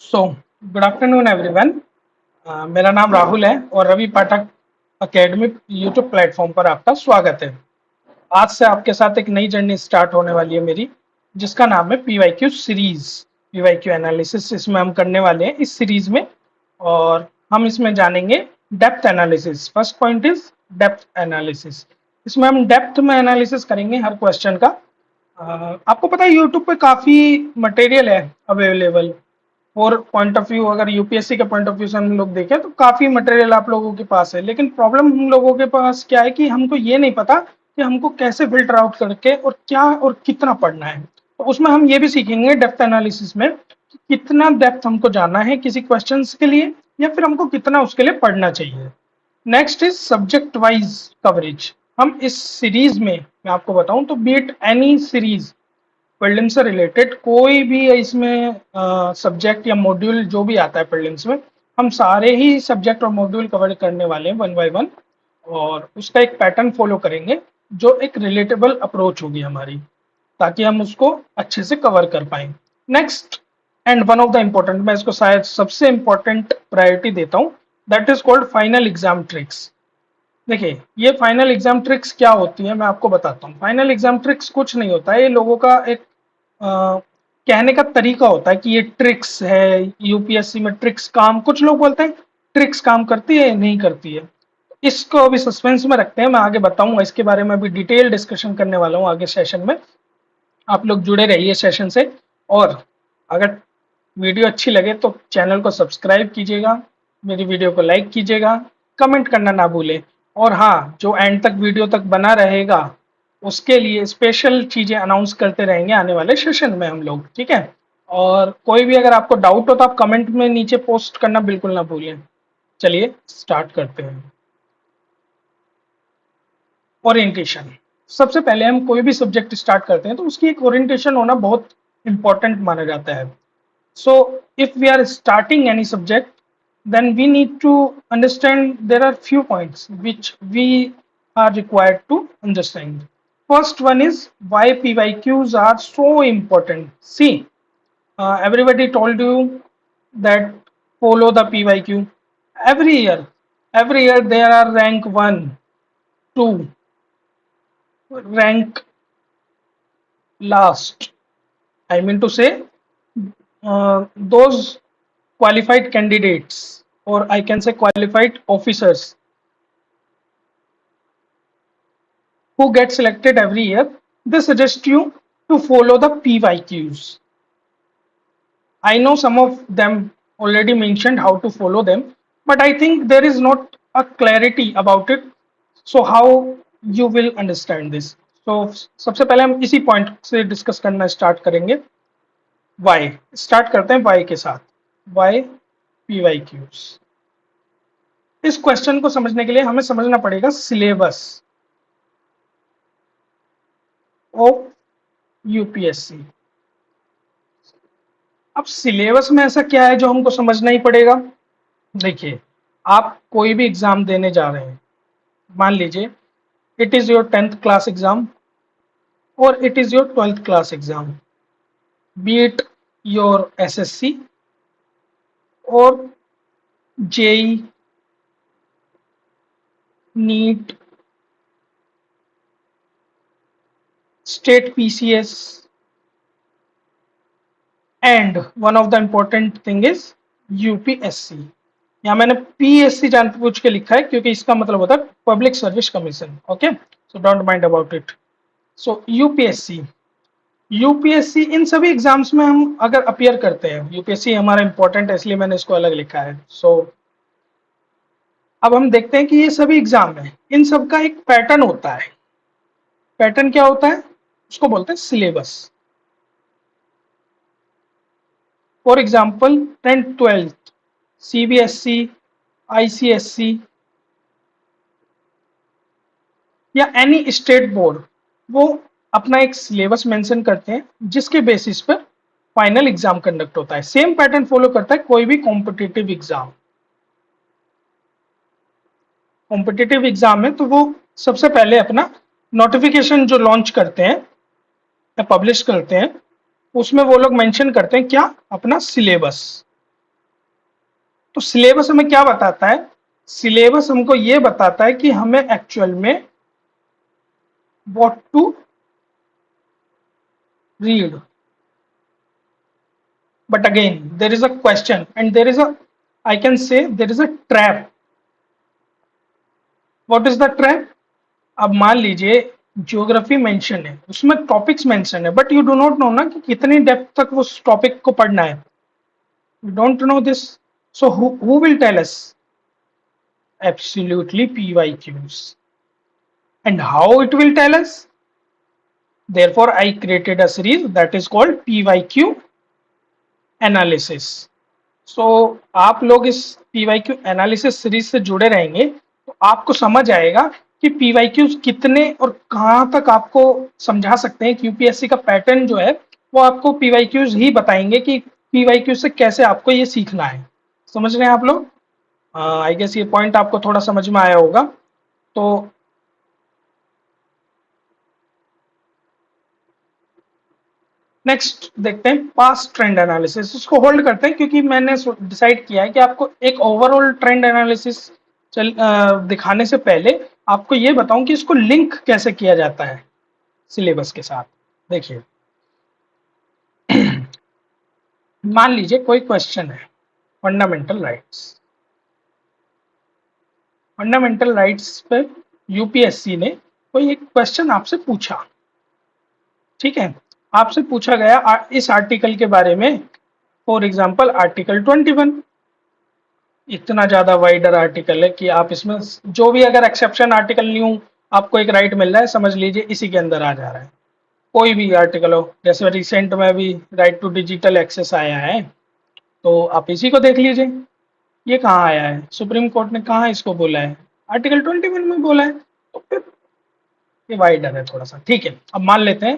So good afternoon everyone. मेरा नाम राहुल है और रवि पाठक एकेडमिक यूट्यूब प्लेटफॉर्म पर आपका स्वागत है। आज से आपके साथ एक नई जर्नी स्टार्ट होने वाली है मेरी, जिसका नाम है पीवाईक्यू सीरीज। पीवाईक्यू एनालिसिस इसमें हम करने वाले हैं इस सीरीज में, और हम इसमें जानेंगे depth analysis. First point is depth analysis. इसमें हम डेप्थ में एनालिसिस करेंगे हर क्वेश्चन का। आपको पता है यूट्यूब पे काफी मटेरियल है अवेलेबल। और पॉइंट ऑफ व्यू, अगर यूपीएससी के पॉइंट ऑफ व्यू से हम लोग देखें तो काफी मटेरियल आप लोगों के पास है, लेकिन प्रॉब्लम हम लोगों के पास क्या है कि हमको ये नहीं पता कि हमको कैसे फिल्टर आउट करके और क्या और कितना पढ़ना है। तो उसमें हम ये भी सीखेंगे डेप्थ एनालिसिस में कि कितना डेप्थ हमको जाना है किसी क्वेश्चन के लिए, या फिर हमको कितना उसके लिए पढ़ना चाहिए। Next is subject wise coverage. हम इस सीरीज में, मैं आपको बताऊं तो बीट एनी सीरीज, प्रीलिम्स से रिलेटेड कोई भी इसमें सब्जेक्ट या मॉड्यूल जो भी आता है प्रीलिम्स में, हम सारे ही सब्जेक्ट और मॉड्यूल कवर करने वाले हैं वन बाय वन, और उसका एक पैटर्न फॉलो करेंगे जो एक रिलेटेबल अप्रोच होगी हमारी, ताकि हम उसको अच्छे से कवर कर पाए। Next and one of the important, मैं इसको शायद सबसे इम्पोर्टेंट प्रायोरिटी देता हूँ, that is called final exam tricks. देखिए, ये फाइनल एग्जाम ट्रिक्स क्या होती है मैं आपको बताता हूँ। फाइनल एग्जाम ट्रिक्स कुछ नहीं होता है, ये लोगों का एक कहने का तरीका होता है कि ये ट्रिक्स है, यूपीएससी में ट्रिक्स काम, कुछ लोग बोलते हैं ट्रिक्स काम करती है नहीं करती है। इसको अभी सस्पेंस में रखते हैं, मैं आगे बताऊंगा इसके बारे में, अभी डिटेल डिस्कशन करने वाला हूँ आगे सेशन में। आप लोग जुड़े रहिए सेशन से, और अगर वीडियो अच्छी लगे तो चैनल को सब्सक्राइब कीजिएगा, मेरी वीडियो को लाइक कीजिएगा, कमेंट करना ना भूलें। और हाँ, जो एंड तक वीडियो तक बना रहेगा उसके लिए स्पेशल चीजें अनाउंस करते रहेंगे आने वाले सेशन में हम लोग, ठीक है। और कोई भी अगर आपको डाउट हो तो आप कमेंट में नीचे पोस्ट करना बिल्कुल ना भूलें। चलिए स्टार्ट करते हैं। ओरिएंटेशन। सबसे पहले हम कोई भी सब्जेक्ट स्टार्ट करते हैं तो उसकी एक ओरिएंटेशन होना बहुत इंपॉर्टेंट माना जाता है। So if we are starting any subject, then we need to understand there are few points which we are required to understand. First one is why PYQs are so important. See, everybody told you that follow the PYQ. Every year, every year there are rank 1, 2, rank last. I mean to say, those qualified candidates, or I can say qualified officers, who get selected every year, they suggest you to follow the PYQs. I know some of them already mentioned how to follow them, but I think there is not a clarity about it. So how you will understand this? So सबसे पहले हम इसी point से discuss करना start करेंगे। Y, start करते हैं Y के साथ। Y PYQs। इस क्वेश्चन को समझने के लिए हमें समझना पड़ेगा सिलेबस ऑफ यूपीएससी। अब सिलेबस में ऐसा क्या है जो हमको समझना ही पड़ेगा। देखिए, आप कोई भी एग्जाम देने जा रहे हैं, मान लीजिए it is your 10th class exam और it is your 12th class exam, be it your SSC और JEE, NEET, state PCS, and one of the important thing is UPSC. यहाँ मैंने पीएससी जानबूझ के लिखा है क्योंकि इसका मतलब होता है public service commission. Okay, so don't mind about it. So UPSC, UPSC इन सभी एग्जाम्स में हम अगर अपियर करते हैं, यूपीएससी हमारा इंपॉर्टेंट है इसलिए मैंने इसको अलग लिखा है। सो अब हम देखते हैं कि ये सभी एग्जाम है, इन सब का एक पैटर्न होता है। पैटर्न क्या होता है, उसको बोलते हैं syllabus. For example 10th 12th CBSE, ICSC या एनी स्टेट बोर्ड, वो अपना एक सिलेबस मेंशन करते हैं जिसके बेसिस पर फाइनल एग्जाम कंडक्ट होता है। सेम पैटर्न फॉलो करता है कोई भी कॉम्पिटिटिव एग्जाम। कॉम्पिटिटिव एग्जाम में तो वो सबसे पहले अपना नोटिफिकेशन जो लॉन्च करते हैं या पब्लिश करते हैं, उसमें वो लोग मेंशन करते हैं क्या, अपना सिलेबस। सिलेबस हमें क्या बताता है? सिलेबस हमको ये बताता है कि हमें एक्चुअल में what to read, but again there is a question and there is a, I can say there is a trap. What is the trap? अब मान लीजिए ज्योग्राफी मेंशन है, उसमें टॉपिक्स मेंशन है, but you do not know ना कि कितनी depth तक उस टॉपिक को पढ़ना है. You don't know this. So who will tell us? Absolutely PYQs. And how it will tell us? Therefore I created a series that is called PYQ analysis. So आप लोग इस PYQ एनालिसिस सीरीज से जुड़े रहेंगे तो आपको समझ आएगा कि PYQs कितने और कहाँ तक आपको समझा सकते हैं. यूपीएससी का पैटर्न जो है वो आपको PYQs ही बताएंगे कि PYQ से कैसे आपको ये सीखना है. समझ रहे हैं आप लोग? आई गेस ये पॉइंट आपको थोड़ा समझ में आया होगा. तो नेक्स्ट देखते हैं पास्ट ट्रेंड एनालिसिस. इसको होल्ड करते हैं क्योंकि मैंने डिसाइड किया है कि आपको एक ओवरऑल ट्रेंड एनालिसिस दिखाने से पहले आपको ये बताऊं कि इसको लिंक कैसे किया जाता है सिलेबस के साथ. देखिए मान लीजिए कोई क्वेश्चन है फंडामेंटल राइट्स. फंडामेंटल राइट्स पे यूपीएससी ने कोई एक क्वेश्चन आपसे पूछा. ठीक है, आपसे पूछा गया इस आर्टिकल के बारे में. For example article 21. इतना ज्यादा वाइडर आर्टिकल है कि आप इसमें जो भी अगर एक्सेप्शन आर्टिकल न्यू आपको एक राइट मिल रहा है, समझ लीजिए इसी के अंदर आ जा रहा है. कोई भी आर्टिकल हो, जैसे रिसेंट में भी राइट टू डिजिटल एक्सेस आया है तो आप इसी को देख लीजिए. ये कहाँ आया है? सुप्रीम कोर्ट ने कहाँ इसको बोला है? आर्टिकल 21 में बोला है. तो फिर ये वाइडर है थोड़ा सा. ठीक है, अब मान लेते हैं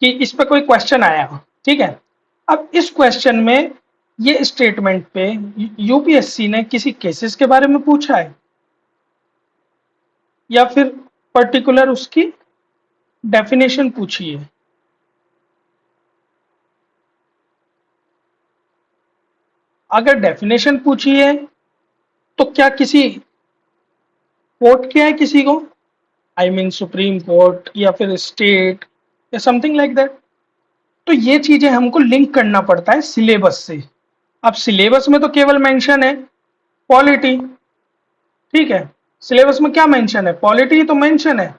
कि इस पर कोई क्वेश्चन आया. ठीक है, अब इस क्वेश्चन में ये स्टेटमेंट पे यूपीएससी ने किसी केसेस के बारे में पूछा है या फिर पर्टिकुलर उसकी डेफिनेशन पूछी है. अगर डेफिनेशन पूछी है तो क्या किसी कोर्ट किया है किसी को, आई मीन सुप्रीम कोर्ट या फिर स्टेट या समथिंग लाइक दैट. तो ये चीजें हमको लिंक करना पड़ता है सिलेबस से. अब सिलेबस में तो केवल मेंशन है पॉलिटी. ठीक है, सिलेबस में क्या मेंशन है? पॉलिटी तो मेंशन है.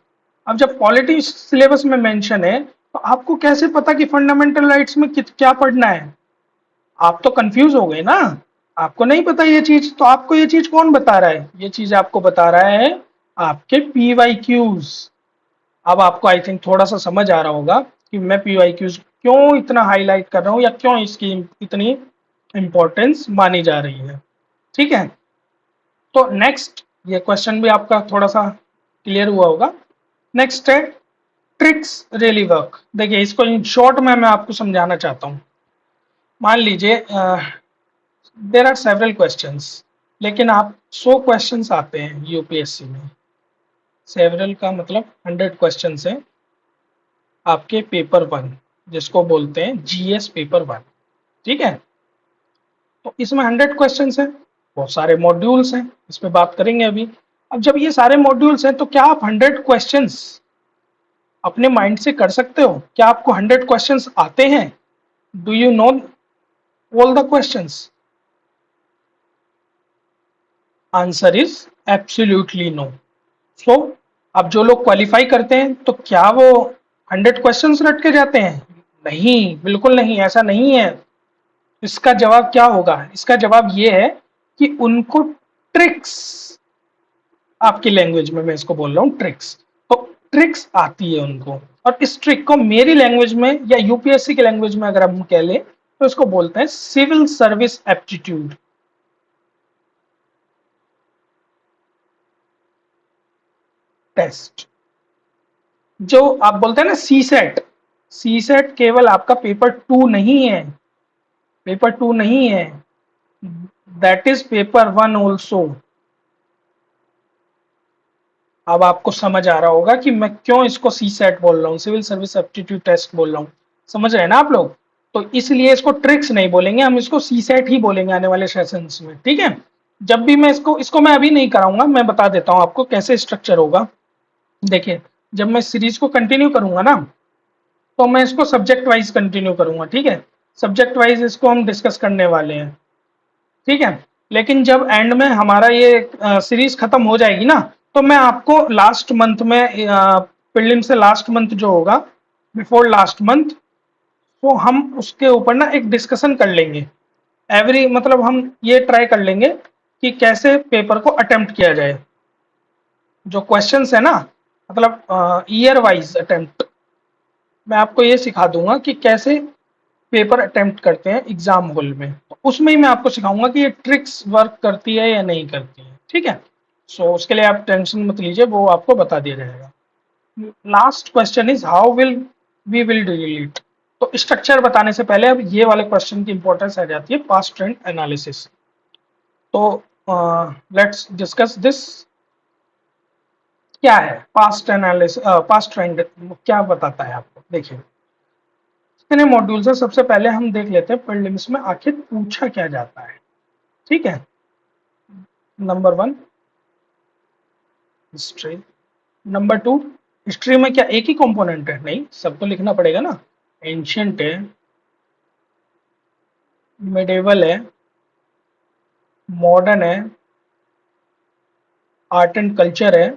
अब जब पॉलिटी सिलेबस में मेंशन है तो आपको कैसे पता कि फंडामेंटल राइट्स में क्या पढ़ना है? आप तो कंफ्यूज हो गए ना. आपको नहीं पता ये चीज, तो आपको ये चीज कौन बता रहा है? ये चीज आपको बता रहा है आपके PYQs. अब आपको आई थिंक थोड़ा सा समझ आ रहा होगा कि मैं PYQs क्यों इतना हाईलाइट कर रहा हूँ या क्यों इसकी इतनी इंपॉर्टेंस मानी जा रही है. ठीक है, तो नेक्स्ट ये क्वेश्चन भी आपका थोड़ा सा क्लियर हुआ होगा. नेक्स्ट है ट्रिक्स रियली वर्क. देखिए इसको इन शॉर्ट में मैं आपको समझाना चाहता हूँ. मान लीजिए देर आर सेवरल क्वेश्चंस, लेकिन आप 100 क्वेश्चंस आते हैं यूपीएससी में. सेवरल का मतलब 100 क्वेश्चन है आपके पेपर 1, जिसको बोलते हैं जीएस पेपर 1. ठीक है, तो इसमें 100 क्वेश्चंस हैं, बहुत सारे मॉड्यूल्स हैं, इस पे बात करेंगे अभी. अब जब ये सारे मॉड्यूल्स हैं तो क्या आप 100 क्वेश्चंस अपने माइंड से कर सकते हो? क्या आपको 100 क्वेश्चंस आते हैं? Do you know all the questions? Answer is absolutely no. So अब जो लोग क्वालिफाई करते हैं तो क्या वो 100 क्वेश्चंस रट के जाते हैं? नहीं, बिल्कुल नहीं, ऐसा नहीं है. इसका जवाब क्या होगा? इसका जवाब ये है कि उनको ट्रिक्स, आपकी लैंग्वेज में मैं इसको बोल रहा हूँ ट्रिक्स, तो ट्रिक्स आती है उनको. और इस ट्रिक को मेरी लैंग्वेज में या यूपीएससी की लैंग्वेज में अगर हम कह लें तो इसको बोलते हैं सिविल सर्विस एप्टीट्यूड टेस्ट. जो आप बोलते हैं ना सीसेट, सीसेट केवल आपका पेपर 2 नहीं है. पेपर 2 नहीं है, दैट इज पेपर 1 ऑल्सो. अब आपको समझ आ रहा होगा कि मैं क्यों इसको सीसेट बोल रहा हूँ, सिविल सर्विस एप्टीट्यूड टेस्ट बोल रहा हूँ. समझ रहे हैं ना आप लोग? तो इसलिए इसको ट्रिक्स नहीं बोलेंगे हम, इसको सीसेट ही बोलेंगे आने वाले सेशंस में. ठीक है, जब भी मैं इसको मैं अभी नहीं कराऊंगा, मैं बता देता हूँ आपको कैसे स्ट्रक्चर होगा। देखिए, जब मैं सीरीज को कंटिन्यू करूंगा ना, तो मैं इसको सब्जेक्ट वाइज कंटिन्यू करूंगा, ठीक है। सब्जेक्ट वाइज इसको हम डिस्कस करने वाले हैं, ठीक है। लेकिन जब एंड में हमारा ये सीरीज खत्म हो जाएगी ना, तो मैं आपको लास्ट मंथ में प्रीलिम से लास्ट मंथ जो होगा, बिफोर लास्ट मंथ, तो हम उसके ऊपर ना एक डिस्कशन कर लेंगे। एवरी मतलब हम ये ट्राई कर लेंगे कि कैसे पेपर को अटेम्प्ट किया जाए। जो क्वेश्चंस है ना, मतलब ईयर वाइज अटेम्प्ट, मैं आपको ये सिखा दूंगा कि कैसे पेपर अटेम्प्ट करते हैं एग्जाम हॉल में। तो उसमें ही मैं आपको सिखाऊंगा कि ये ट्रिक्स वर्क करती है या नहीं करती है, ठीक है। सो उसके लिए आप टेंशन मत लीजिए, वो आपको बता दिया जाएगा। Last question is how will we will delete. तो स्ट्रक्चर बताने से पहले अब ये वाले क्वेश्चन की इंपॉर्टेंस आ जाती है, पास्ट ट्रेंड एनालिसिस। तो लेट्स डिस्कस दिस। क्या है पास्ट एनालिसिस, पास्ट ट्रेंड क्या बताता है आपको, देखिए। कितने मॉड्यूल्स है, सबसे पहले हम देख लेते हैं प्रीलिम्स में आखिर पूछा क्या जाता है, ठीक है। Number one, history. Number two, history में क्या एक ही कंपोनेंट है? नहीं, सबको लिखना पड़ेगा ना। एंशियंट है, मिडेवल है, मॉडर्न है, आर्ट एंड कल्चर है,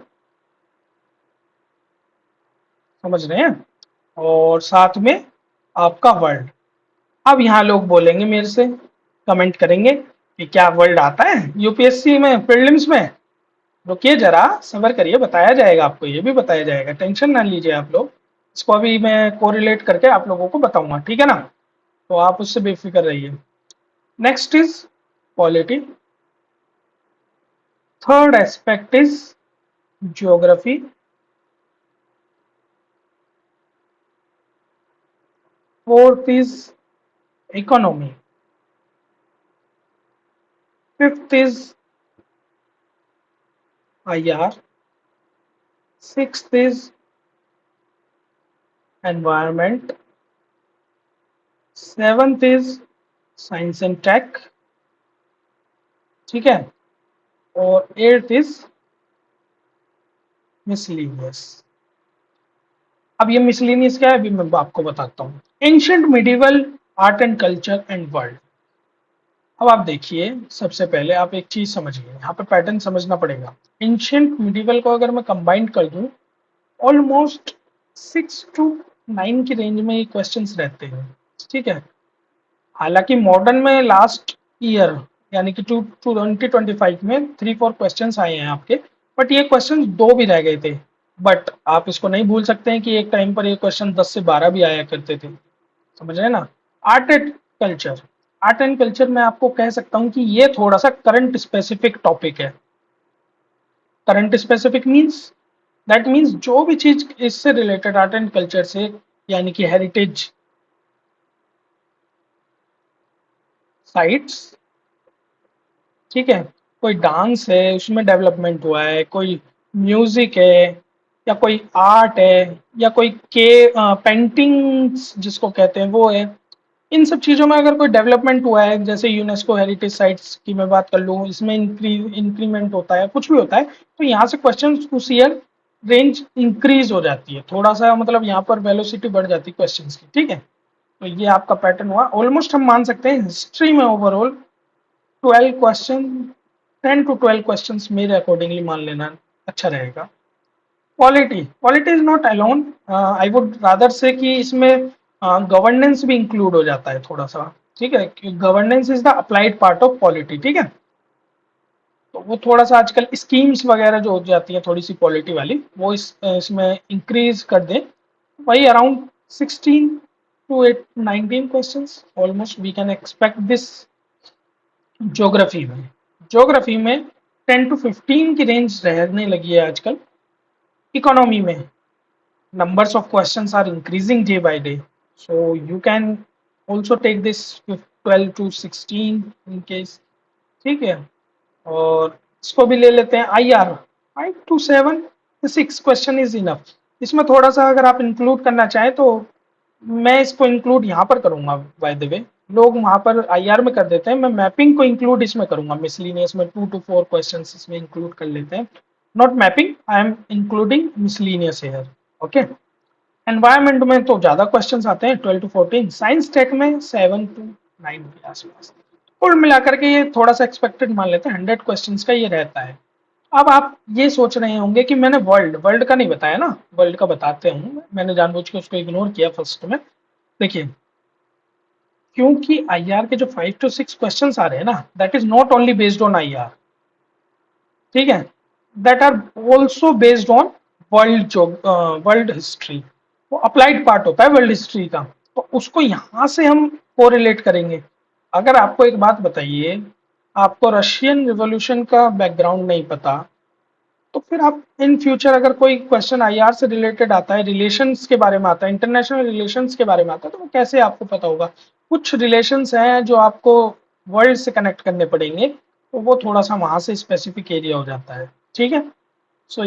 समझ रहे हैं, और साथ में आपका वर्ल्ड। अब यहाँ लोग बोलेंगे मेरे से, कमेंट करेंगे कि क्या वर्ल्ड आता है यूपीएससी में प्रीलिम्स में? रुकिए जरा, सबर करिए, बताया जाएगा आपको, ये भी बताया जाएगा, टेंशन ना लीजिए आप लोग। इसको अभी मैं कोरिलेट करके आप लोगों को बताऊंगा, ठीक है ना। तो आप उससे बेफिक्र रहिए। Next is polity. Third aspect is geography. Fourth is economy. Fifth is IR. Sixth is environment. Seventh is science and tech, ठीक है। और एट्थ इज मिसलिनियस। अब ये मिसलिनियस क्या है, अभी मैं आपको बताता हूँ। Ancient, medieval, art and culture and world. अब आप देखिए, सबसे पहले आप एक चीज समझिए, यहाँ पे पैटर्न समझना पड़ेगा। एंशियंट मिडिवल को अगर मैं कंबाइन कर दूं, ऑलमोस्ट 6 to 9 की रेंज में ये क्वेश्चंस रहते हैं, ठीक है। हालांकि मॉडर्न में लास्ट ईयर यानी कि 2025 में 3-4 क्वेश्चंस आए हैं आपके, बट ये क्वेश्चंस दो भी रह गए थे। बट आप इसको नहीं भूल सकते हैं कि एक टाइम पर ये क्वेश्चन 10 से 12 भी आया करते थे, समझ रहे हैं ना। Art and culture, art and culture में आपको कह सकता हूँ कि ये थोड़ा सा करंट स्पेसिफिक टॉपिक है। Current specific means, that means जो भी चीज इससे रिलेटेड आर्ट एंड कल्चर से, यानी कि हेरिटेज साइट्स, ठीक है, कोई डांस है उसमें डेवलपमेंट हुआ है, कोई म्यूजिक है, या कोई आर्ट है, या कोई के पेंटिंग्स जिसको कहते हैं वो है, इन सब चीज़ों में अगर कोई डेवलपमेंट हुआ है, जैसे यूनेस्को हेरिटेज साइट्स की मैं बात कर लूँ, इसमें इंक्रीमेंट होता है, कुछ भी होता है, तो यहाँ से क्वेश्चन उस ईयर रेंज इंक्रीज हो जाती है थोड़ा सा, मतलब यहाँ पर वेलोसिटी बढ़ जाती है क्वेश्चन की, ठीक है। तो ये आपका पैटर्न हुआ। ऑलमोस्ट हम मान सकते हैं हिस्ट्री में ओवरऑल 12 क्वेश्चन, 10 to 12 क्वेश्चन मेरे अकॉर्डिंगली मान लेना अच्छा रहेगा। Polity, polity is not alone, I would rather से कि इसमें गवर्नेंस भी इंक्लूड हो जाता है थोड़ा सा, ठीक है। Governance is the applied part of polity, ठीक है। तो वो थोड़ा सा आजकल स्कीम्स वगैरह जो हो जाती है थोड़ी सी पॉलिटी वाली, वो इसमें इंक्रीज कर दें, वही around 16 to 19 questions almost we can expect this. Geography में, ज्योग्राफी में 10 to 15 की रेंज रहने लगी है आजकल। इकोनॉमी में numbers of questions are increasing day by day, so you can also take this 12 to 16 in case, ठीक है। और इसको भी ले लेते हैं I R, 5 to 7, 6 question is enough. इसमें थोड़ा सा अगर आप इंक्लूड करना चाहें तो मैं इसको इंक्लूड यहाँ पर करूंगा, बाय द वे लोग वहां पर आईआर में कर देते हैं, मैं मैपिंग को इंक्लूड इसमें करूंगा, मिसलिनियस में 2 to 4 क्वेश्चन इसमें इंक्लूड कर लेते हैं। Not mapping, I am including miscellaneous here. Okay, environment में तो ज्यादा क्वेश्चंस आते हैं 12 to 14, साइंस टेक में 7 to 9 के आसपास। कुल मिलाकर के ये थोड़ा सा एक्सपेक्टेड मान लेते हैं 100 क्वेश्चंस का ये रहता है। अब आप ये सोच रहे होंगे कि मैंने वर्ल्ड वर्ल्ड का नहीं बताया ना, वर्ल्ड का बताते हूँ, मैंने जानबूझ के उसको इग्नोर किया फर्स्ट में। देखिए, क्योंकि आईआर के जो 5 to 6 क्वेश्चंस आ रहे हैं ना, that is not only based on IR, ठीक है, that are also based on world जो वर्ल्ड हिस्ट्री, वो अप्लाइड पार्ट होता है वर्ल्ड हिस्ट्री का, तो उसको यहाँ से हम कोरिलेट करेंगे। अगर आपको एक बात बताइए, आपको रशियन रिवॉल्यूशन का बैकग्राउंड नहीं पता, तो फिर आप इन फ्यूचर अगर कोई क्वेश्चन आईआर से रिलेटेड आता है, रिलेशंस के बारे में आता है, इंटरनेशनल रिलेशंस के बारे में आता है, तो वो कैसे आपको पता होगा? कुछ रिलेशंस हैं जो आपको वर्ल्ड से कनेक्ट करने पड़ेंगे, तो वो थोड़ा सा वहां से स्पेसिफिक एरिया हो जाता है, ठीक है। So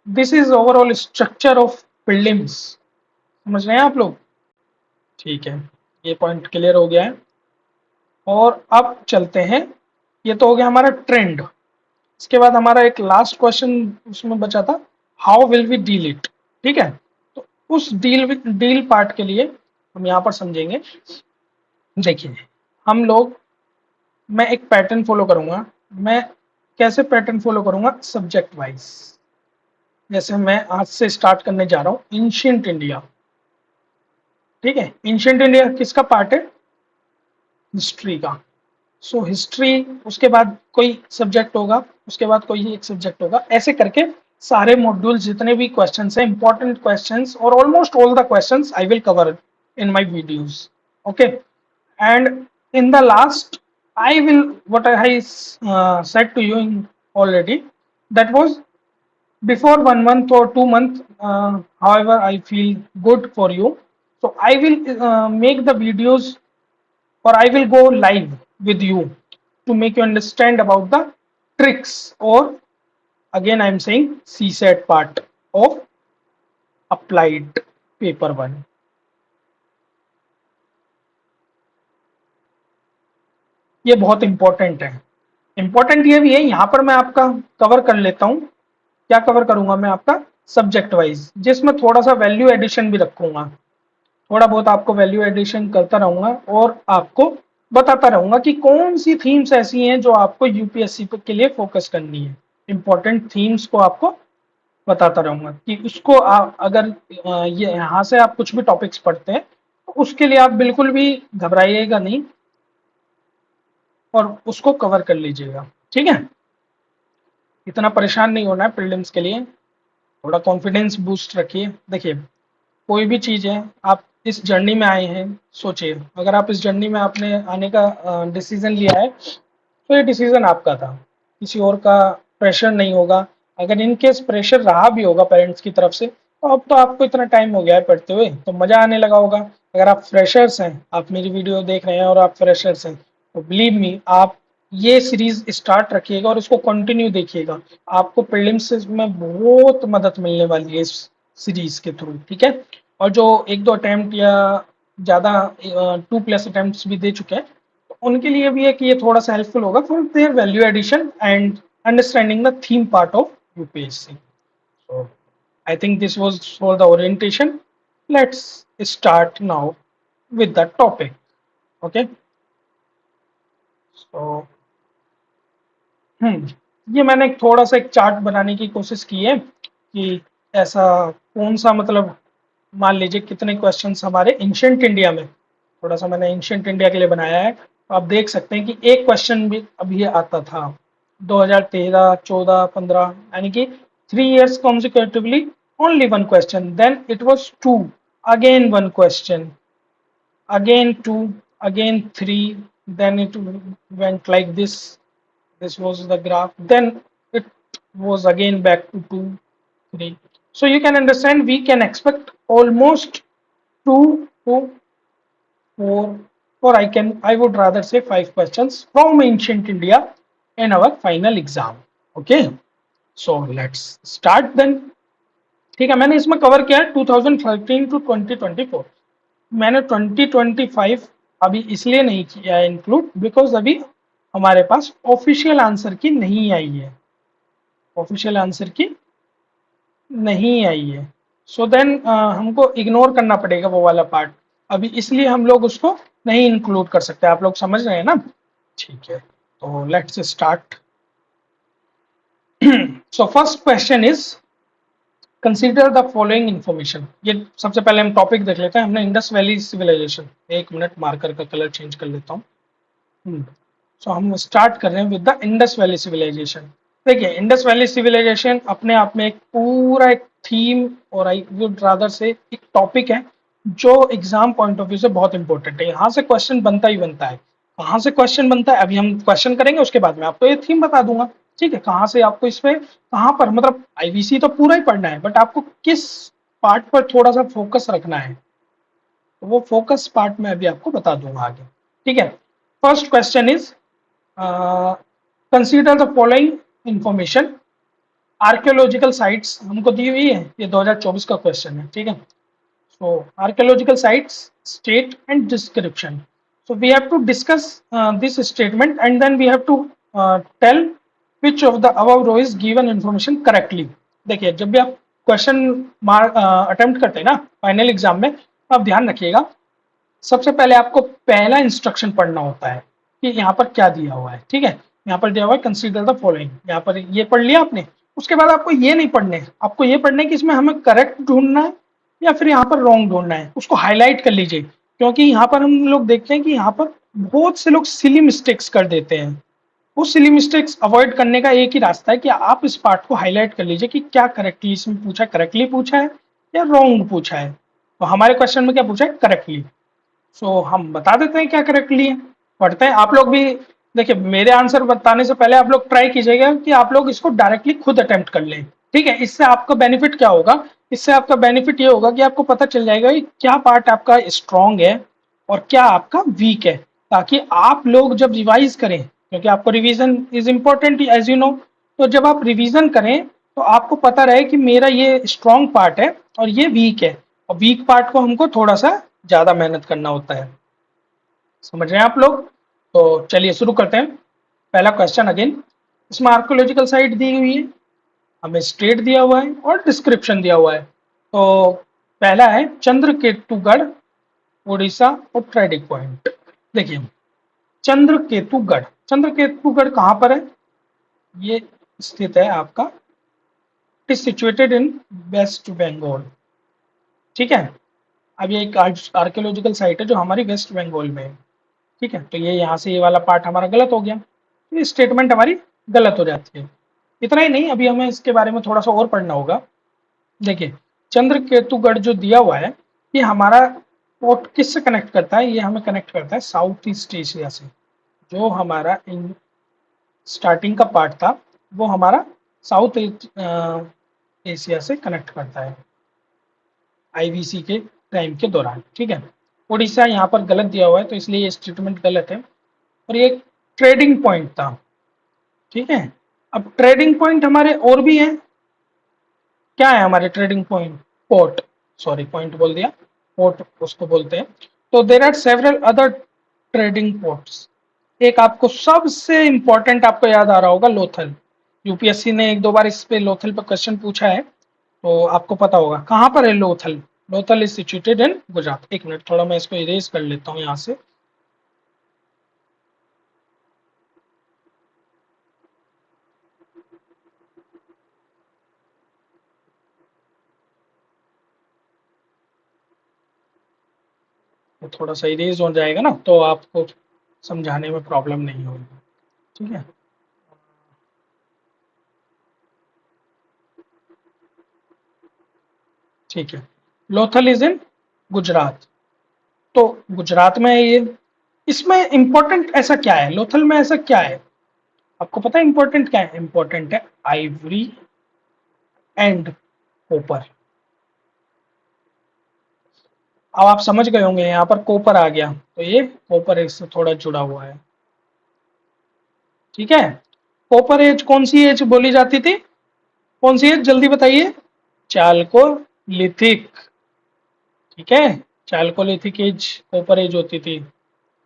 this is overall structure of prelims, समझ रहे हैं आप लोग? ठीक है, ये पॉइंट क्लियर हो गया है। और अब चलते हैं, ये तो हो गया हमारा ट्रेंड। इसके बाद हमारा एक लास्ट क्वेश्चन उसमें बचा था, how will we deal it, ठीक है। तो उस डील पार्ट के लिए हम यहाँ पर समझेंगे। देखिए, हम लोग, मैं एक पैटर्न फॉलो करूंगा। मैं कैसे पैटर्न फॉलो करूंगा? Subject wise. जैसे मैं आज से स्टार्ट करने जा रहा हूँ एंशिएंट इंडिया, ठीक है। एंशिएंट इंडिया किसका पार्ट है? हिस्ट्री का। सो हिस्ट्री, उसके बाद कोई सब्जेक्ट होगा, उसके बाद कोई एक सब्जेक्ट होगा, ऐसे करके सारे मॉड्यूल जितने भी क्वेश्चंस हैं, इंपॉर्टेंट क्वेश्चंस और almost all the questions I will cover in my videos. Okay, and in the last I will, what I said to you in already, that was before 1 month or 2 month, however I feel good for you, so I will make the videos, or I will go live with you to make you understand about the tricks, or again I am saying CSAT part of applied paper 1। ये बहुत important है। Important ये भी है, यहाँ पर मैं आपका कवर कर लेता हूँ। क्या कवर करूंगा मैं आपका? सब्जेक्ट वाइज, जिसमें थोड़ा सा वैल्यू एडिशन भी रखूंगा, थोड़ा बहुत आपको वैल्यू एडिशन करता रहूंगा और आपको बताता रहूंगा कि कौन सी थीम्स ऐसी हैं जो आपको यूपीएससी के लिए फोकस करनी है। इंपॉर्टेंट थीम्स को आपको बताता रहूंगा कि उसको अगर ये यहाँ से आप कुछ भी टॉपिक्स पढ़ते हैं, तो उसके लिए आप बिल्कुल भी घबराइएगा नहीं और उसको कवर कर लीजिएगा, ठीक है। इतना परेशान नहीं होना है प्रीलिम्स के लिए, थोड़ा कॉन्फिडेंस बूस्ट रखिए। देखिए, कोई भी चीज़ है, आप इस जर्नी में आए हैं, सोचिए अगर आप इस जर्नी में आपने आने का डिसीजन लिया है, तो ये डिसीजन आपका था, किसी और का प्रेशर नहीं होगा। अगर इन केस प्रेशर रहा भी होगा पेरेंट्स की तरफ से, तो अब तो आपको इतना टाइम हो गया है पढ़ते हुए, तो मज़ा आने लगा होगा। अगर आप फ्रेशर्स हैं, आप मेरी वीडियो देख रहे हैं और आप फ्रेशर्स हैं, तो बिलीव मी, आप ये सीरीज स्टार्ट रखिएगा और इसको कंटिन्यू देखिएगा, आपको प्रीलिम्स में बहुत मदद मिलने वाली है इस सीरीज के थ्रू, ठीक है। और जो एक दो अटेम्प्ट या ज़्यादा 2+ अटेम्प्ट भी दे चुके हैं, तो उनके लिए भी है कि ये थोड़ा सा हेल्पफुल होगा for their value addition and understanding the theme part of UPSC. So I think this was for the orientation. Let's start now with the topic. Okay. So ये मैंने थोड़ा सा एक चार्ट बनाने की कोशिश की है कि ऐसा कौन सा, मतलब मान लीजिए कितने क्वेश्चंस हमारे एंशिएंट इंडिया में, थोड़ा सा मैंने एंशिएंट इंडिया के लिए बनाया है, तो आप देख सकते हैं कि एक क्वेश्चन भी अभी आता था 2013, 14, 15, यानी कि 3 years consecutively only one question, then it was 2, again one question, again 2, again 3, then it went like this was the graph, then it was again back to 2, 3. So you can understand we can expect almost 2 to 4, or I would rather say 5 questions from ancient India in our final exam. Okay, so let's start then. ठीक है, मैंने इसमें cover किया है 2013 to 2024, मैंने 2025 अभी इसलिए नहीं किया है इंक्लूड बिकॉज अभी हमारे पास ऑफिशियल आंसर की नहीं आई है, ऑफिशियल आंसर की नहीं आई है। सो देन हमको इग्नोर करना पड़ेगा वो वाला पार्ट, अभी इसलिए हम लोग उसको नहीं इंक्लूड कर सकते। आप लोग समझ रहे हैं ना? ठीक है, तो let's start. So first question is consider the following information. ये सबसे पहले हम टॉपिक देख लेते हैं। हमने इंडस वैली सिविलाइजेशन, एक मिनट मार्कर का कलर चेंज कर लेता हूँ। सो हम स्टार्ट कर रहे हैं with the Indus valley civilization. देखिए, इंडस वैली सिविलाइजेशन अपने आप में एक पूरा एक थीम और आई वुड रादर से एक टॉपिक है जो एग्जाम पॉइंट ऑफ व्यू से बहुत इंपॉर्टेंट है। यहाँ से क्वेश्चन बनता ही बनता है। कहाँ से क्वेश्चन बनता है अभी हम क्वेश्चन करेंगे, उसके बाद में आपको ये थीम बता दूंगा। ठीक है, कहाँ से आपको इसमें कहाँ पर मतलब आईवीसी तो पूरा ही पढ़ना है, बट आपको किस पार्ट पर थोड़ा सा फोकस रखना है, तो वो फोकस पार्ट में अभी आपको बता दूंगा आगे। ठीक है, first question is consider the following information. Archaeological sites हमको दी हुई है, ये 2024 का क्वेश्चन है। ठीक है, so archaeological sites, state and description. So we have to discuss this statement and then we have to tell which of the above row is given information correctly. देखिए, जब भी आप क्वेश्चन अटेम्प्ट करते हैं ना फाइनल एग्जाम में, तो आप ध्यान रखिएगा, सबसे पहले आपको पहला इंस्ट्रक्शन पढ़ना होता है कि यहाँ पर क्या दिया हुआ है। ठीक है, यहाँ पर दिया हुआ है कंसीडर द फॉलोइंग, यहाँ पर ये पढ़ लिया आपने। उसके बाद आपको ये नहीं पढ़ने, आपको ये पढ़ने कि इसमें हमें करेक्ट ढूंढना है या फिर यहाँ पर रॉन्ग ढूंढना है, उसको हाईलाइट कर लीजिए। क्योंकि यहाँ पर हम लोग देखते हैं कि यहाँ पर बहुत से लोग सिली मिस्टेक्स कर देते हैं। वो सिली मिस्टेक्स अवॉइड करने का एक ही रास्ता है कि आप इस पार्ट को हाईलाइट कर लीजिए कि क्या करेक्टली इसमें पूछा, करेक्टली पूछा है या रॉन्ग पूछा है। तो हमारे क्वेश्चन में क्या पूछा है? करेक्टली। सो हम बता देते हैं क्या करेक्टली है, पढ़ते हैं। आप लोग भी देखिए, मेरे आंसर बताने से पहले आप लोग ट्राई कीजिएगा कि आप लोग इसको डायरेक्टली खुद अटेम्प्ट कर लें। ठीक है, इससे आपका बेनिफिट क्या होगा? इससे आपका बेनिफिट ये होगा कि आपको पता चल जाएगा कि क्या पार्ट आपका स्ट्रांग है और क्या आपका वीक है, ताकि आप लोग जब रिवाइज करें, क्योंकि आपको revision is important as you know, तो जब आप रिवीजन करें तो आपको पता रहे कि मेरा ये स्ट्रांग पार्ट है और ये वीक है, और वीक पार्ट को हमको थोड़ा सा ज्यादा मेहनत करना होता है। समझ रहे हैं आप लोग? तो चलिए शुरू करते हैं। पहला क्वेश्चन अगेन, इसमें आर्कोलॉजिकल साइट दी हुई है, हमें स्टेट दिया हुआ है और डिस्क्रिप्शन दिया हुआ है। तो पहला है चंद्रकेतुगढ़, उड़ीसा और ट्रेडिंग पॉइंट। देखिए, चंद्रकेतुगढ़, चंद्रकेतुगढ़ कहाँ पर है? ये स्थित है आपका, it is situated in West Bengal. ठीक है, अब ये एक आर्कियोलॉजिकल साइट है जो हमारी वेस्ट बंगाल में है। ठीक है, तो ये यहाँ से ये वाला पार्ट हमारा गलत हो गया, तो ये स्टेटमेंट हमारी गलत हो जाती है। इतना ही नहीं, अभी हमें इसके बारे में थोड़ा सा और पढ़ना होगा। देखिए, चंद्रकेतुगढ़ जो दिया हुआ है, ये हमारा पोर्ट किससे कनेक्ट करता है? ये हमें कनेक्ट करता है साउथ ईस्ट एशिया से। जो हमारा इन स्टार्टिंग का पार्ट था वो हमारा साउथ एशिया से कनेक्ट करता है आईवीसी के टाइम के दौरान। ठीक है, उड़ीसा यहाँ पर गलत दिया हुआ है, तो इसलिए ये स्टेटमेंट गलत है। और ये ट्रेडिंग पॉइंट था। ठीक है, अब ट्रेडिंग पॉइंट हमारे और भी हैं। क्या है हमारे trading point? Port, sorry point बोल दिया, पोर्ट उसको बोलते हैं। तो there are several other trading ports. एक आपको सबसे इंपॉर्टेंट आपको याद आ रहा होगा, लोथल। यूपीएससी ने एक दो बार इस पे लोथल पर क्वेश्चन पूछा है, तो आपको पता होगा कहाँ पर है लोथल। लोथल इज सिचुएटेड इन गुजरात। एक मिनट, थोड़ा मैं इसको इरेज कर लेता हूँ यहाँ से। तो थोड़ा सा इरेज हो जाएगा ना, तो आपको समझाने में प्रॉब्लम नहीं होगी। ठीक है, ठीक है, लोथल इज इन गुजरात। तो गुजरात में है ये। इसमें इंपॉर्टेंट ऐसा क्या है? लोथल में ऐसा क्या है आपको पता है? इंपॉर्टेंट क्या है? इंपॉर्टेंट है आइवरी एंड कॉपर। अब आप समझ गए होंगे, यहाँ पर कॉपर आ गया, तो ये कॉपर इससे थोड़ा जुड़ा हुआ है। ठीक है, कॉपर एज कौन सी एज बोली जाती थी? कौन सी एज, जल्दी बताइए? चाल्कोलिथिक। ठीक है, चाल्कोलिथिक एज कॉपर एज होती थी।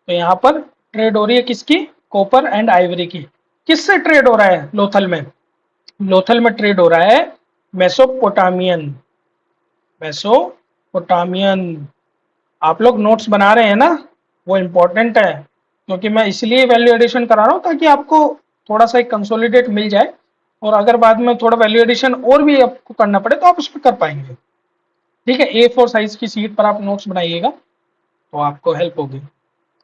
तो यहाँ पर ट्रेड हो रही है किसकी, कॉपर एंड आइवरी की। किससे ट्रेड हो रहा है लोथल में, लोथल में ट्रेड हो रहा है मेसोपोटामियन, मेसोपोटामियन। आप लोग नोट्स बना रहे हैं ना, वो इम्पोर्टेंट है, क्योंकि मैं इसलिए वैल्यू एडिशन करा रहा हूँ ताकि आपको थोड़ा सा एक कंसोलिडेट मिल जाए, और अगर बाद में थोड़ा वैल्यू एडिशन और भी आपको करना पड़े तो आप उसमें कर पाएंगे। ठीक है, A4 साइज की सीट पर आप नोट्स बनाइएगा तो आपको हेल्प होगी।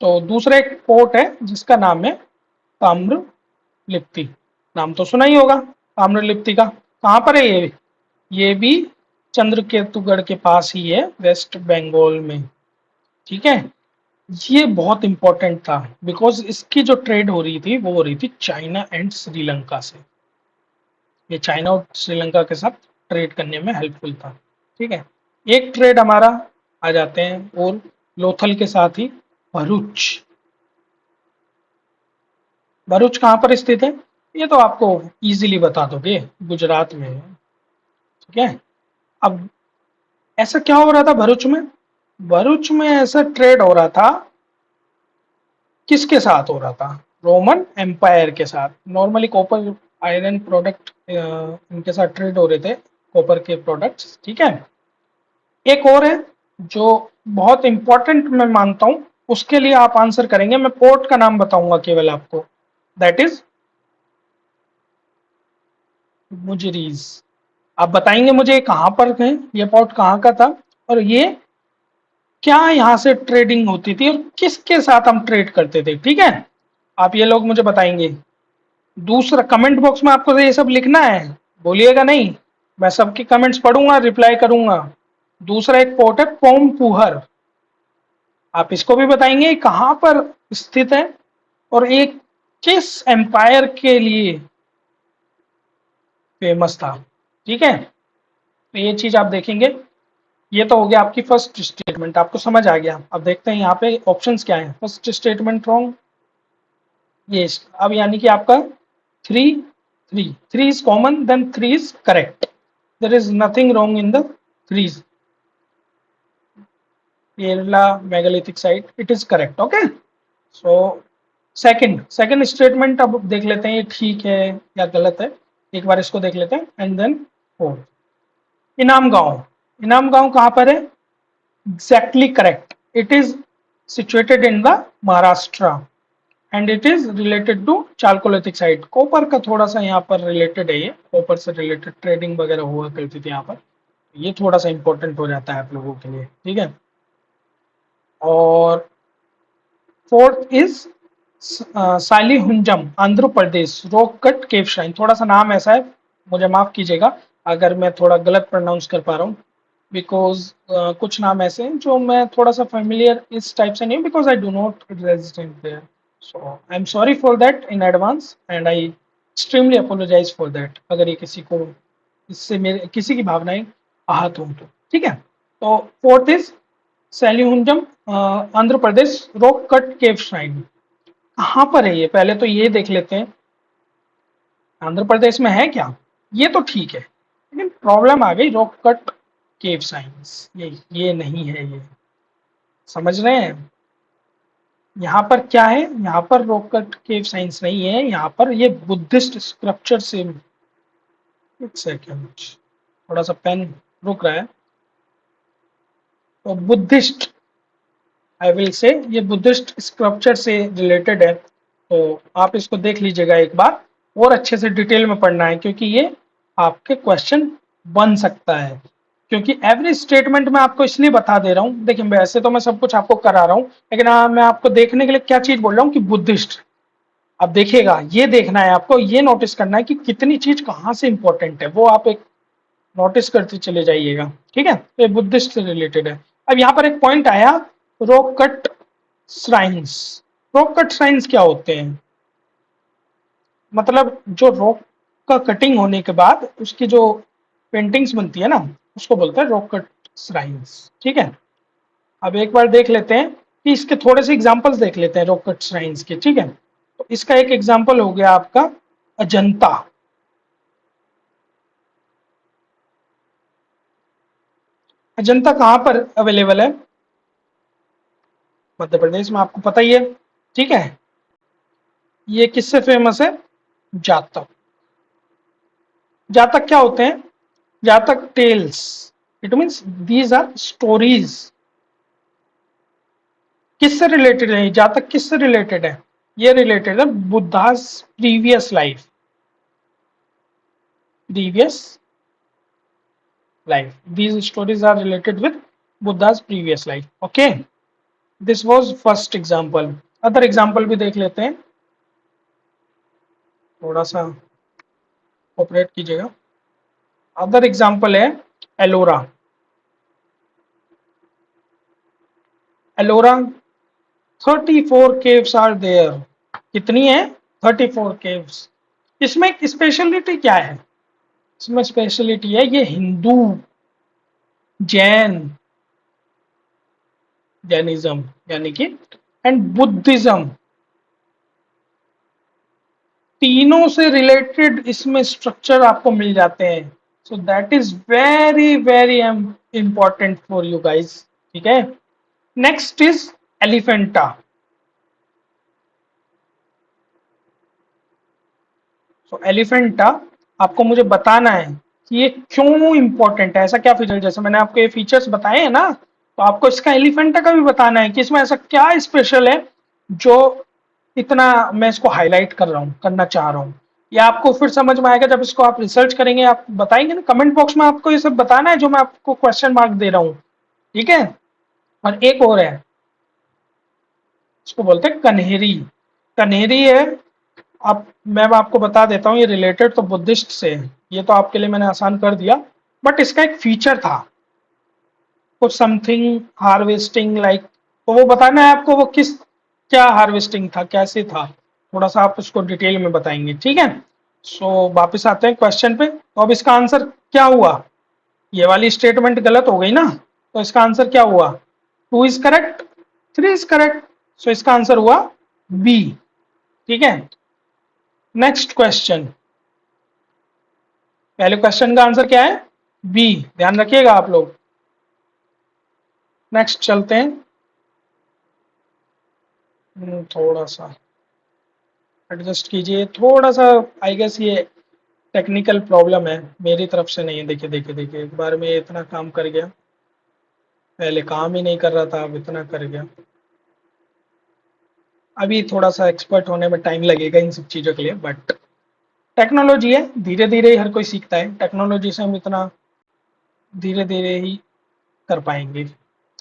तो दूसरा एक पोर्ट है जिसका नाम है ताम्रलिप्ति, नाम तो सुना ही होगा ताम्रलिप्ति का। कहाँ पर है ये भी चंद्रकेतुगढ़ के पास ही है, वेस्ट बंगाल में। ठीक है, ये बहुत इंपॉर्टेंट था बिकॉज इसकी जो ट्रेड हो रही थी वो हो रही थी चाइना एंड श्रीलंका से। ये चाइना और श्रीलंका के साथ ट्रेड करने में हेल्पफुल था। ठीक है, एक ट्रेड हमारा आ जाते हैं और लोथल के साथ ही भरूच। भरूच कहाँ पर स्थित है, ये तो आपको इजीली बता दोगे, गुजरात में है। ठीक है, अब ऐसा क्या हो रहा था भरूच में, भरूच में ऐसा ट्रेड हो रहा था, किसके साथ हो रहा था, रोमन एम्पायर के साथ। नॉर्मली कॉपर आयरन प्रोडक्ट इनके साथ ट्रेड हो रहे थे, कॉपर के प्रोडक्ट्स। ठीक है, एक और है जो बहुत इंपॉर्टेंट मैं मानता हूं, उसके लिए आप आंसर करेंगे, मैं पोर्ट का नाम बताऊंगा केवल आपको, दैट इज मुजरीज। आप बताएंगे मुझे कहां पर है, ये पोर्ट कहाँ का था, और ये क्या यहाँ से ट्रेडिंग होती थी और किसके साथ हम ट्रेड करते थे। ठीक है, आप ये लोग मुझे बताएंगे। दूसरा कमेंट बॉक्स में आपको ये सब लिखना है, बोलिएगा नहीं, मैं सबकी कमेंट्स पढ़ूंगा, रिप्लाई करूंगा। दूसरा एक पोर्ट है पोमपुहर, आप इसको भी बताएंगे कहां पर स्थित है और एक किस एम्पायर के लिए फेमस था। ठीक है, तो ये चीज आप देखेंगे। ये तो हो गया आपकी फर्स्ट स्टेटमेंट, आपको समझ आ गया। अब देखते हैं यहाँ पे ऑप्शंस क्या है। फर्स्ट स्टेटमेंट रॉन्ग, ये अब यानी कि आपका three three three is common, then three is correct, there is nothing wrong in the threes. Kerala megalithic site, it is correct. Okay, so second statement अब देख लेते हैं ये ठीक है या गलत है, एक बार इसको देख लेते हैं एंड देन फोर्थ। इनाम गांव, इनाम गांव कहां पर है, exactly correct, it is situated in the Maharashtra and it is related to chalcolithic site. Copper का थोड़ा सा यहाँ पर रिलेटेड है, ये कॉपर से रिलेटेड ट्रेडिंग वगैरह हुआ करती थी यहाँ पर, ये थोड़ा सा इंपॉर्टेंट हो जाता है आप लोगों के लिए। ठीक है, और fourth is Salihundam Andhra Pradesh rock cut cave shrine. थोड़ा सा नाम ऐसा है, मुझे माफ कीजिएगा अगर मैं थोड़ा गलत प्रोनाउंस कर पा रहा हूँ, बिकॉज कुछ नाम ऐसे हैं जो मैं थोड़ा सा फेमिलियर इस टाइप से नहीं हूँ, because I do not resident there, so I am sorry for that in advance and I extremely apologise for that अगर ये किसी को, इससे मेरे किसी की भावनाएं आहत हों तो। ठीक है, तो fourth is Salihundam Andhra Pradesh rock cut cave shrine. कहाँ पर है ये, पहले तो ये देख लेते हैं आंध्र प्रदेश में है क्या, ये तो ठीक है, लेकिन प्रॉब्लम आ गई रॉक कट केव साइंस, ये नहीं है, ये समझ रहे हैं। यहाँ पर क्या है, यहाँ पर रॉक कट केव साइंस नहीं है, यहाँ पर ये बुद्धिस्ट स्क्रप्चर से। एक सेकेंड, थोड़ा सा पेन रुक रहा है। तो बुद्धिस्ट, आई विल से ये बुद्धिस्ट स्क्रप्चर से रिलेटेड है, तो आप इसको देख लीजिएगा एक बार, और अच्छे से डिटेल में पढ़ना है क्योंकि ये आपके क्वेश्चन बन सकता है। क्योंकि एवरी स्टेटमेंट मैं आपको इसलिए बता दे रहा हूँ, देखिए वैसे तो मैं सब कुछ आपको करा रहा हूँ, लेकिन मैं आपको देखने के लिए क्या चीज बोल रहा हूँ कि बुद्धिस्ट। अब देखिएगा, ये देखना है आपको, ये नोटिस करना है कि कितनी चीज कहाँ से इंपॉर्टेंट है, वो आप एक नोटिस करते चले जाइएगा। ठीक है, तो ये बुद्धिस्ट से रिलेटेड है। अब यहाँ पर एक पॉइंट आया, rock cut shrines. Rock cut shrines क्या होते हैं, मतलब जो रॉक का कटिंग होने के बाद उसकी जो पेंटिंग्स बनती है ना, उसको बोलते हैं रॉक कट श्राइन्स। ठीक है, अब एक बार देख लेते हैं कि इसके थोड़े से एग्जांपल्स देख लेते हैं रॉक कट श्राइन्स के। ठीक है, तो इसका एक एग्जांपल हो गया आपका अजंता। अजंता कहाँ पर अवेलेबल है, मध्य प्रदेश में, आपको पता ही है। ठीक है, ये किससे फेमस है? जातक। जातक क्या होते हैं? Jataka tales, it means these are stories. किससे रिलेटेड है जातक? किससे रिलेटेड है? ये रिलेटेड है Buddha's previous life. Previous life, these stories are related with Buddha's previous life. Okay, this was first example. Other example भी देख लेते हैं, थोड़ा सा ऑपरेट कीजिएगा। अदर एग्जाम्पल है Ellora. Ellora 34 caves are there. कितनी है? 34 caves। इसमें एक स्पेशलिटी क्या है? इसमें स्पेशलिटी है ये हिंदू, जैन, जैनिज्म यानी कि एंड बुद्धिज्म, तीनों से रिलेटेड इसमें स्ट्रक्चर आपको मिल जाते हैं। So that is very very important for you guys. ठीक है, नेक्स्ट इज एलिफेंटा। सो एलिफेंटा, आपको मुझे बताना है कि ये क्यों इंपॉर्टेंट है, ऐसा क्या फीचर, जैसे मैंने आपको ये फीचर्स बताए हैं ना, तो आपको इसका एलिफेंटा का भी बताना है कि इसमें ऐसा क्या स्पेशल है जो इतना मैं इसको हाईलाइट कर रहा हूँ, करना चाह रहा हूँ। या आपको फिर समझ में आएगा जब इसको आप रिसर्च करेंगे, आप बताएंगे ना कमेंट बॉक्स में, आपको ये सब बताना है जो मैं आपको क्वेश्चन मार्क दे रहा हूँ। ठीक है, और एक और है, इसको बोलते हैं कन्हेरी। कन्हेरी है, अब मैं आपको बता देता हूँ, ये रिलेटेड तो बुद्धिस्ट से है, ये तो आपके लिए मैंने आसान कर दिया, बट इसका एक फीचर था कुछ समथिंग हार्वेस्टिंग लाइक, तो वो बताना है आपको वो किस, क्या हार्वेस्टिंग था, कैसे था, थोड़ा सा आप उसको डिटेल में बताएंगे। ठीक है, सो वापस आते हैं क्वेश्चन पे। तो अब इसका आंसर क्या हुआ? ये वाली स्टेटमेंट गलत हो गई ना, तो इसका आंसर क्या हुआ? 2 इज करेक्ट, 3 इज करेक्ट, सो इसका आंसर हुआ बी। ठीक है, नेक्स्ट क्वेश्चन। पहले क्वेश्चन का आंसर क्या है? बी, ध्यान रखिएगा आप लोग। नेक्स्ट चलते हैं, थोड़ा सा एडजस्ट कीजिए, थोड़ा सा, आई गेस ये टेक्निकल प्रॉब्लम है, मेरी तरफ से नहीं है। देखिए देखिए देखिए, एक बार में ये इतना काम कर गया, पहले काम ही नहीं कर रहा था, अब इतना कर गया। अभी थोड़ा सा एक्सपर्ट होने में टाइम लगेगा इन सब चीज़ों के लिए, बट टेक्नोलॉजी है, धीरे धीरे ही हर कोई सीखता है, टेक्नोलॉजी से हम इतना धीरे धीरे ही कर पाएंगे।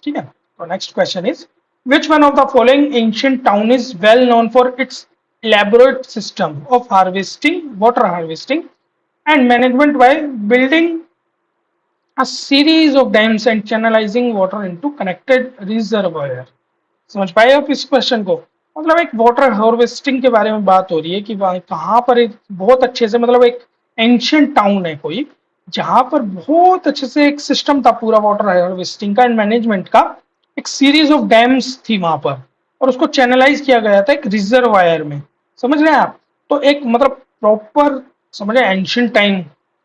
ठीक है, तो next question is, which one of the following ancient town is well known for its elaborate system of harvesting, water harvesting and management by building a series of dams and channelizing water into connected reservoir? समझ पाए आप इस question को? मतलब एक water harvesting के बारे में बात हो रही है कि कहाँ पर एक बहुत अच्छे से, मतलब एक एंशियंट टाउन है कोई, जहां पर बहुत अच्छे से एक सिस्टम था पूरा वाटर हार्वेस्टिंग का एंड मैनेजमेंट का, एक सीरीज ऑफ डैम्स थी वहां पर, और उसको चैनलाइज किया गया था एक रिजर्वायर में। समझ रहे हैं आप? तो एक मतलब प्रॉपर, समझ रहे, एंशियंट टाइम,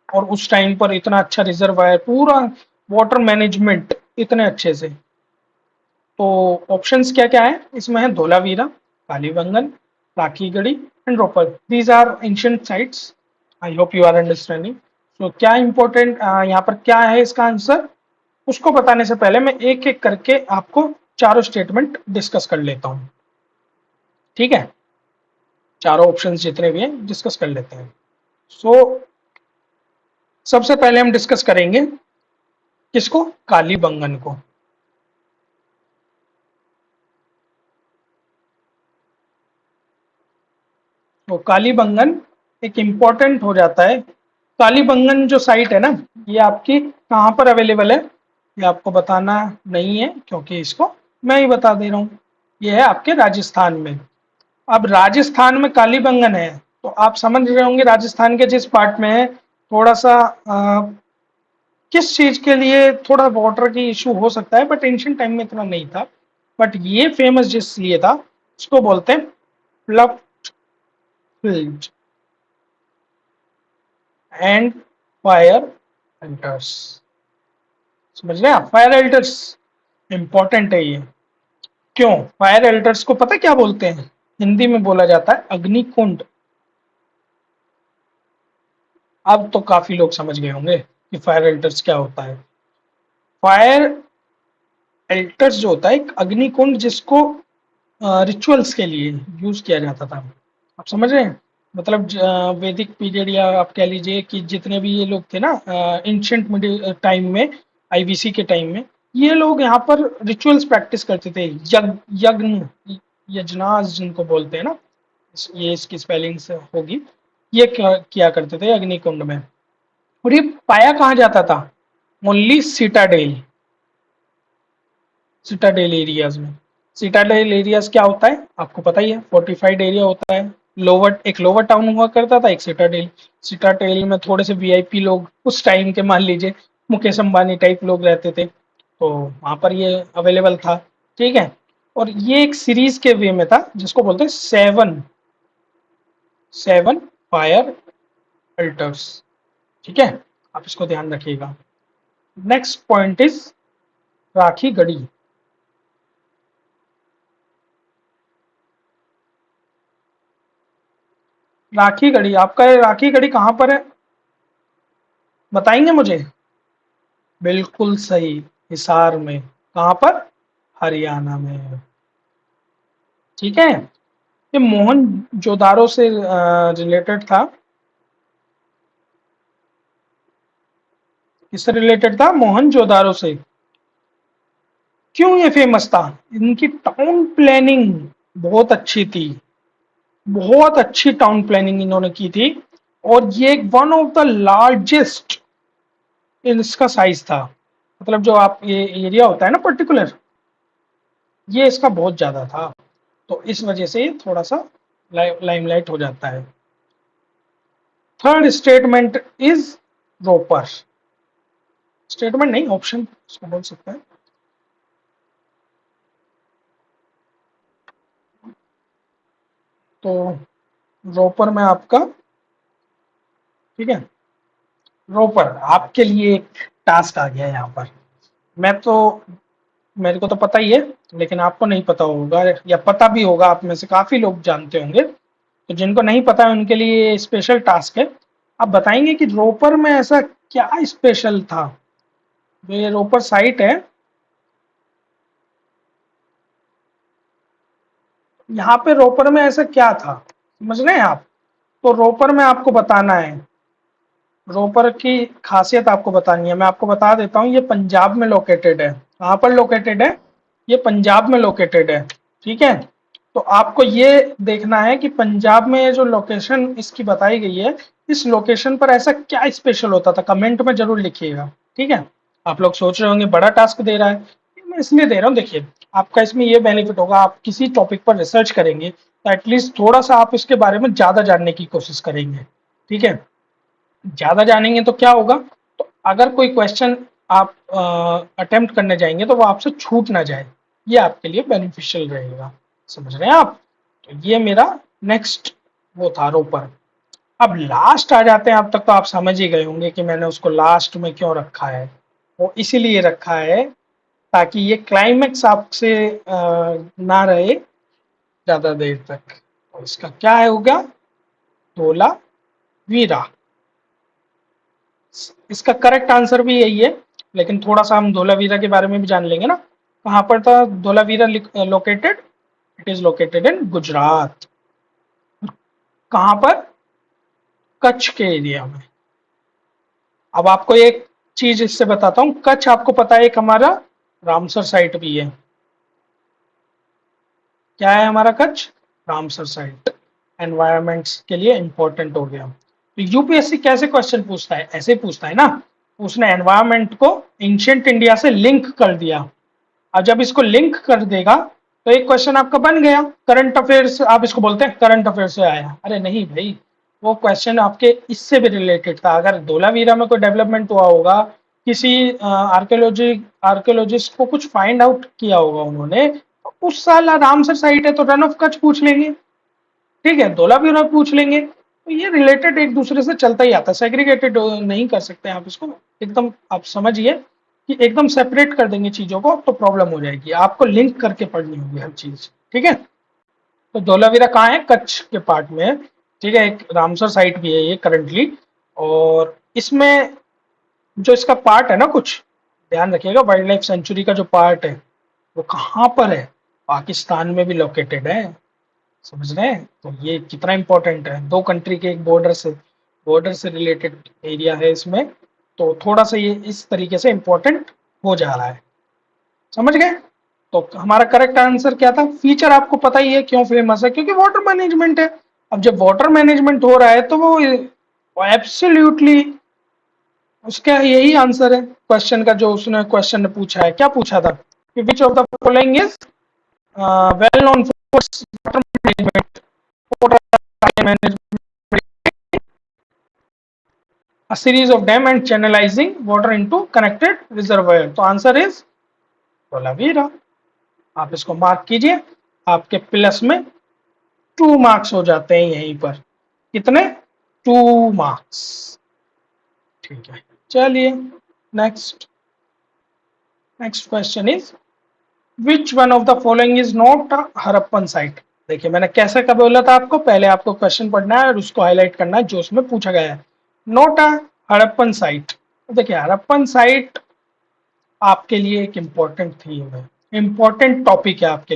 और उस टाइम पर इतना अच्छा रिजर्वायर, पूरा वाटर मैनेजमेंट इतने अच्छे से। तो ऑप्शंस क्या क्या है इसमें? है Dholavira, Kalibangan, Rakhigarhi and Ropar. These are ancient sites. I hope you are understanding. So क्या इंपॉर्टेंट यहाँ पर क्या है इसका आंसर, उसको बताने से पहले मैं एक एक करके आपको चारों स्टेटमेंट डिस्कस कर लेता हूँ। ठीक है, चारों ऑप्शंस जितने भी हैं डिस्कस कर लेते हैं। सो सबसे पहले हम डिस्कस करेंगे किसको? कालीबंगन को। तो कालीबंगन एक इम्पॉर्टेंट हो जाता है। कालीबंगन जो साइट है ना, ये आपकी कहाँ पर अवेलेबल है, ये आपको बताना नहीं है क्योंकि इसको मैं ही बता दे रहा हूँ। ये है आपके राजस्थान में। अब राजस्थान में कालीबंगन है, तो आप समझ रहे होंगे राजस्थान के जिस पार्ट में है, थोड़ा सा किस चीज के लिए थोड़ा वाटर की इशू हो सकता है, बट एंशियंट टाइम में इतना नहीं था। बट ये फेमस जिस लिए था, उसको बोलते हैं प्लव फील्ड एंड फायर एल्टर्स। समझ रहे हैं आप? फायर एल्टर्स इंपॉर्टेंट है ये। क्यों? फायर एल्टर्स को पता क्या बोलते हैं? हिंदी में बोला जाता है अग्निकुंड। अब तो काफी लोग समझ गए होंगे कि फायर एल्टर्स क्या होता है। फायर एल्टर्स जो होता है एक अग्निकुंड, जिसको रिचुअल्स के लिए यूज किया जाता था। आप समझ रहे हैं? मतलब वैदिक पीरियड, या आप कह लीजिए कि जितने भी ये लोग थे ना एंशियंट मिडिल टाइम में, आईवीसी के टाइम में, ये लोग यहाँ पर रिचुअल्स प्रैक्टिस करते थे। यज्ञ, यजनास जिनको बोलते हैं ना, ये इसकी स्पेलिंग से होगी, ये किया करते थे अग्निकुंड में। और ये पाया कहाँ जाता था? ओनली सिटाडेल, सिटाडेल एरियाज में। सिटाडेल एरियाज क्या होता है आपको पता ही है, फोर्टिफाइड एरिया होता है। लोअर टाउन हुआ करता था, एक सिटाडेल। सिटाडेल में थोड़े से वीआईपी लोग उस टाइम के, मान लीजिए मुकेश अंबानी टाइप लोग रहते थे, तो वहां पर ये अवेलेबल था। ठीक है। और ये एक सीरीज के वे में था, जिसको बोलते हैं सेवन, सेवन फायर अल्टर्स। ठीक है, आप इसको ध्यान रखिएगा। Next point is Rakhi Garhi. Rakhi Garhi, आपका ये राखी गढ़ी कहाँ पर है, बताएंगे मुझे? बिल्कुल सही, हिसार में। कहाँ पर? हरियाणा में। ठीक है। ये मोहन जोदारो से रिलेटेड था। किससे रिलेटेड था? मोहन जोदारो से। क्यों ये फेमस था? इनकी टाउन प्लानिंग बहुत अच्छी थी, बहुत अच्छी टाउन प्लानिंग इन्होंने की थी। और ये वन ऑफ द लार्जेस्ट इसका साइज था। मतलब जो आप ये एरिया होता है ना पर्टिकुलर, ये इसका बहुत ज्यादा था। तो इस वजह से ये थोड़ा सा लाइमलाइट हो जाता है। Third statement is proper. Statement नहीं, ऑप्शन उसको बोल सकते हैं। तो रोपर में आपका, ठीक है, रोपर आपके लिए एक टास्क आ गया है यहाँ पर। मैं तो, मेरे को तो पता ही है, लेकिन आपको नहीं पता होगा, या पता भी होगा, आप में से काफी लोग जानते होंगे। तो जिनको नहीं पता है उनके लिए स्पेशल टास्क है। आप बताएंगे कि रोपर में ऐसा क्या स्पेशल था। जो ये रोपर साइट है, यहाँ पे रोपर में ऐसा क्या था, समझ रहे हैं आप? तो रोपर में आपको बताना है, रोपर की खासियत आपको बतानी है। मैं आपको बता देता हूँ, ये पंजाब में लोकेटेड है। कहाँ पर लोकेटेड है? ये पंजाब में लोकेटेड है। ठीक है। तो आपको ये देखना है कि पंजाब में जो लोकेशन इसकी बताई गई है, इस लोकेशन पर ऐसा क्या स्पेशल होता था, कमेंट में जरूर लिखिएगा। ठीक है। आप लोग सोच रहे होंगे बड़ा टास्क दे रहा है, मैं इसलिए दे रहा हूँ। देखिए, आपका इसमें ये बेनिफिट होगा, आप किसी टॉपिक पर रिसर्च करेंगे तो एटलीस्ट थोड़ा सा आप इसके बारे में ज्यादा जानने की कोशिश करेंगे। ठीक है। ज्यादा जानेंगे तो क्या होगा, तो अगर कोई क्वेश्चन आप अटेम्प्ट करने जाएंगे तो वो आपसे छूट ना जाए, ये आपके लिए बेनिफिशियल रहेगा। समझ रहे हैं आप? तो ये मेरा नेक्स्ट वो था, रोपर। अब लास्ट आ जाते हैं। अब तक तो आप समझ ही गए होंगे कि मैंने उसको लास्ट में क्यों रखा है। वो इसीलिए रखा है ताकि ये क्लाइमेक्स आपसे ना रहे ज्यादा देर तक। और इसका क्या है होगा? धोला वीरा। इसका करेक्ट आंसर भी यही है, लेकिन थोड़ा सा हम धोलावीरा के बारे में भी जान लेंगे ना। कहाँ पर था Dholavira located? It is located in Gujarat. कहाँ पर? कच्छ के एरिया में। अब आपको एक चीज इससे बताता हूँ, कच्छ आपको पता है एक हमारा रामसर साइट भी है। क्या है हमारा कच्छ? Ramsar site. एनवायरमेंट्स के लिए इंपॉर्टेंट हो गया। तो यूपीएससी कैसे क्वेश्चन पूछता है? ऐसे पूछता है ना। उसने एनवायरमेंट को एंशियंट इंडिया से लिंक कर दिया। अब जब इसको लिंक कर देगा तो एक क्वेश्चन आपका बन गया। करंट अफेयर्स, आप इसको बोलते हैं करंट अफेयर से आया। अरे नहीं भाई, वो क्वेश्चन आपके इससे भी रिलेटेड था। अगर धोलावीरा में कोई डेवलपमेंट हुआ होगा, किसी आर्कियोलॉजिस्ट को कुछ फाइंड आउट किया होगा उन्होंने, तो उस साल रामसर साइट है तो रन ऑफ कच्छ पूछ लेंगे। ठीक है, धोलावीरा पूछ लेंगे। तो ये रिलेटेड एक दूसरे से चलता ही आता है, सेग्रीगेटेड नहीं कर सकते आप इसको, एकदम आप समझिए। कि एकदम सेपरेट कर देंगे चीजों को तो प्रॉब्लम हो जाएगी, आपको लिंक करके पढ़नी होगी हर चीज, ठीक है। तो धोलावीरा कहाँ है, कच्छ के पार्ट में है, ठीक है। एक रामसर साइट भी है ये करंटली, और इसमें जो इसका पार्ट है ना, कुछ ध्यान रखिएगा, वाइल्ड लाइफ सेंचुरी का जो पार्ट है वो कहाँ पर है, पाकिस्तान में भी लोकेटेड है, समझ रहे हैं। तो ये कितना इंपॉर्टेंट है, दो कंट्री के एक बॉर्डर से रिलेटेड एरिया है इसमें, तो थोड़ा सा ये इस तरीके से इंपॉर्टेंट हो जा रहा है, समझ गए। तो हमारा करेक्ट आंसर क्या था, फीचर आपको पता ही है क्यों फेमस है, क्योंकि वाटर मैनेजमेंट है। अब जब वाटर मैनेजमेंट हो रहा है तो वो एब्सोल्युटली उसका यही आंसर है क्वेश्चन का, जो उसने क्वेश्चन ने पूछा है, क्या पूछा था कि विच of the following is well known for water management, water management, a series of dam and channelizing water into connected reservoir, तो आंसर इज धोलावीरा। आप इसको मार्क कीजिए, आपके प्लस में 2 मार्क्स हो जाते हैं यहीं पर, कितने, 2 मार्क्स, ठीक है। चलिए next, next question is which one of the following is not a Harappan site. देखिए मैंने कैसे कब बोला था आपको, पहले आपको क्वेश्चन पढ़ना है और उसको हाईलाइट करना है जो उसमें पूछा गया है। नॉट अ हड़प्पन साइट, देखिए हड़प्पन साइट आपके लिए एक इम्पोर्टेंट थीम है, इम्पोर्टेंट टॉपिक है आपके लिए।